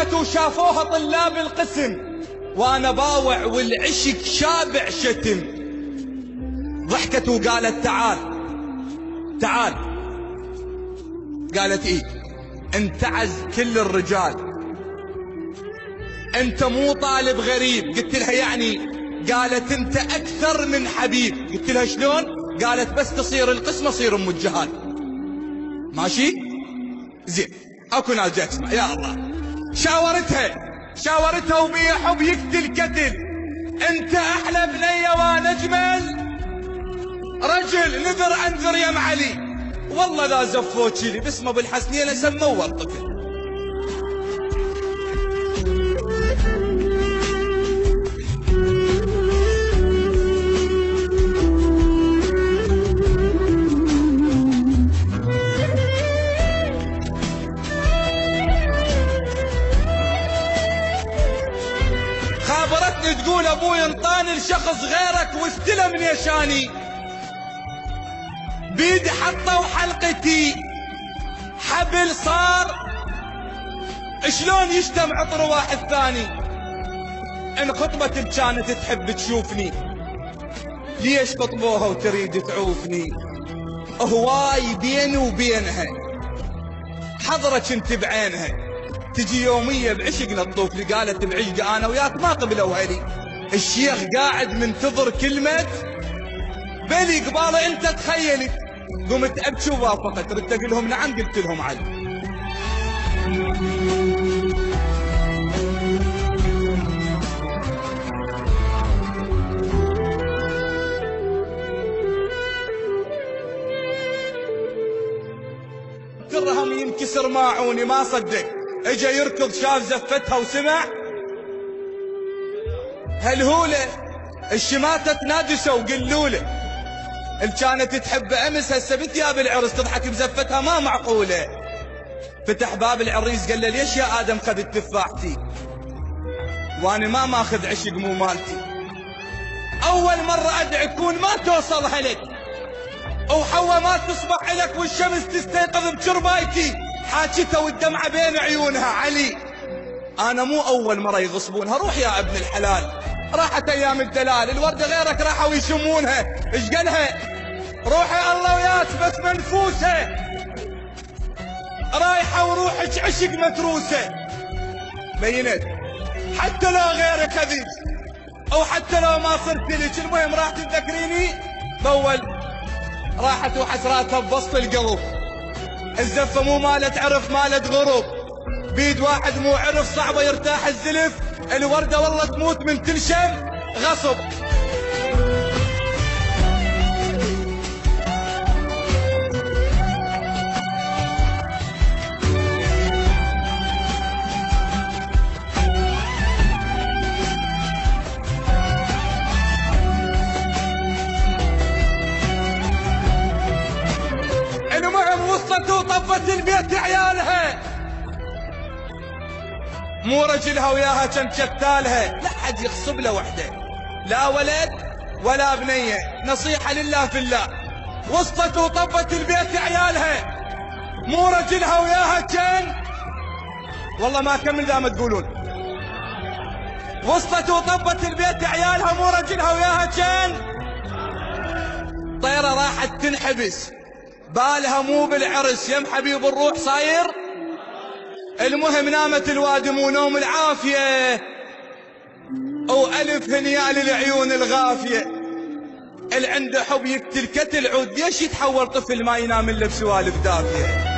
ضحكت وشافوها طلاب القسم وانا باوع والعشق شابع شتم. ضحكت وقالت تعال تعال. قالت ايه؟ انتعز كل الرجال، انت مو طالب غريب. قلت لها يعني؟ قالت انت اكثر من حبيب. قلت لها شلون؟ قالت بس تصير القسم اصير ام الجهال. ماشي زين. اكو ناس جاي تسمع. يا الله. شاورتها وبيا حب يقتل قتل. انت احلى بنيه وانا اجمل رجل. نذر انذر يا معلي. والله لا زفوت لي باسمه بالحسنيه سموه الطفل. خابرتني تقول ابوي انطاني لشخص غيرك واستلم نيشاني. بيدي حطه وحلقتي حبل صار. شلون يشتم عطر واحد ثاني؟ ان خطبتك كانت تحب تشوفني ليش خطبوها وتريد تعوفني؟ هواي بيني وبينها حضرة كنت بعينها. تجي يومية بعشقنا تطوف لي. قالت بعشق انا وياك ما قبلوا هلي. الشيخ قاعد منتظر كلمة بلي قباله انت تخيلي. قمت ابكي ووافقت. ردت اقول لهم نعم. قلت لهم علي. درهم ينكسر ماعوني ما صدق. اجا يركض شاف زفتها وسمع هالهولة. الشماتة تنادسوا وقلوله. اللي كانت تحب امس هسه بثياب العرس تضحك بزفتها ما معقوله. فتح باب العريس قال له ليش يا ادم خذت تفاحتي وانا ما ماخذ عشق مو مالتي؟ اول مره ادعي تكون ما توصلها لك وحوا ما تصبح لك والشمس تستيقظ بشربايتي. حاجتها والدمعه بين عيونها. علي انا مو اول مره يغصبونها. روح يا ابن الحلال. راحت ايام الدلال. الورده غيرك راحوا يشمونها. ايش قالها؟ روحي الله وياك بس منفوسه. رايحه وروحك عشق متروسه. بينت حتى لو غيرك اذيك او حتى لو ما صرت لك. المهم راح تتذكريني باول. راحت وحسراتها بوسط القلب. الزفه مو مالت عرف مالت غروب. بيد واحد مو عرف صعبه يرتاح الزلف. الورده والله تموت من تنشم غصب. المهم وصلت وطفت البيت عيالها. مو رجلها وياها كان شتالها. لا حد يغصب له وحده لا ولد ولا بنيه. نصيحه لله في الله. وصلت وطفت البيت عيالها. مو رجلها وياها كان والله ما كمل ذا ما تقولون. وصلت وطفت البيت عيالها. مو رجلها وياها كان طيره راحت تنحبس. بالها مو بالعرس يم حبيب الروح صاير. المهم نامت الوادم ونوم العافية وألف هنيال العيون الغافية. اللي عنده حب يقتل كتل عود. ليش يتحول طفل ما ينام الا بسوالف دافية؟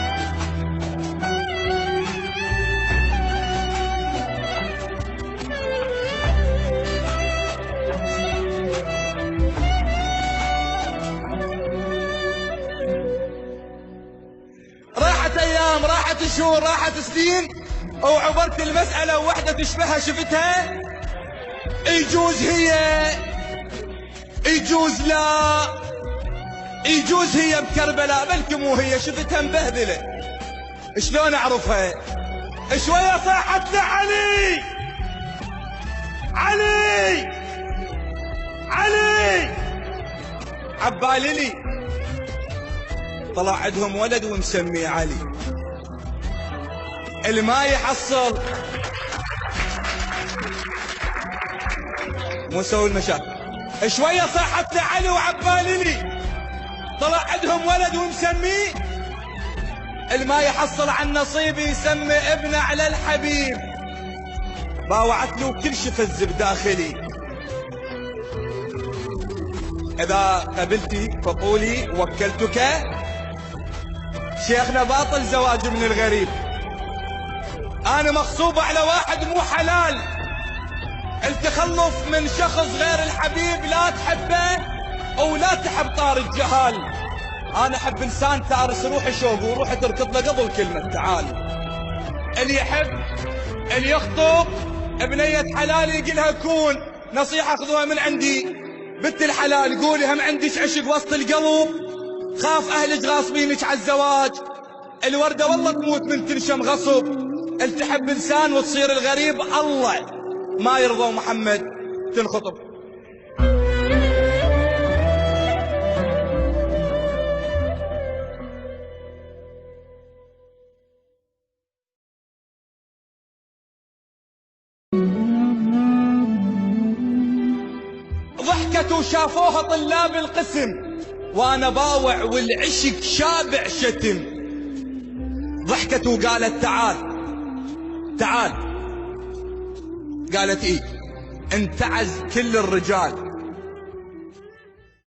راحت ايام راحت شهور راحت سنين وعبرت المسألة ووحدة تشبهها شفتها. يجوز هي يجوز لا يجوز هي بكربلاء بلكي مو هي. شفتها مبهذلة. شلون اعرفها؟ شوية صاحت لي علي علي علي. عبالي لي طلع عندهم ولد ومسميه علي. اللي ما يحصل مو نسوي المشاكل. شوية صاحت لعلي وعبالي طلع عندهم ولد ومسميه الما يحصل عن نصيبي يسمي ابنه على الحبيب. باوعت له كل شيء فز بداخلي. إذا قبلتي فقولي وكلتك. شيخنا باطل زواج من الغريب. أنا مغصوبة على واحد مو حلال. التخلف من شخص غير الحبيب لا تحبه أو لا تحب طار الجهال. أنا أحب إنسان تارس روحي شوق وروحي تركض له قبل كلمة تعال. اللي يحب اللي يخطب بنية حلال يقلها كون. نصيحة خذوها من عندي بنت الحلال، قولي هم عندك عشق وسط القلب، خاف أهلك غاصبينك على الزواج. الوردة والله تموت من تنشم غصب. التحب إنسان وتصير الغريب الله ما يرضى محمد تنخطب. ضحكت وشافوها طلاب القسم وانا باوع والعشق شابع شتم. ضحكت وقالت تعال تعال. قالت ايه انتعز كل الرجال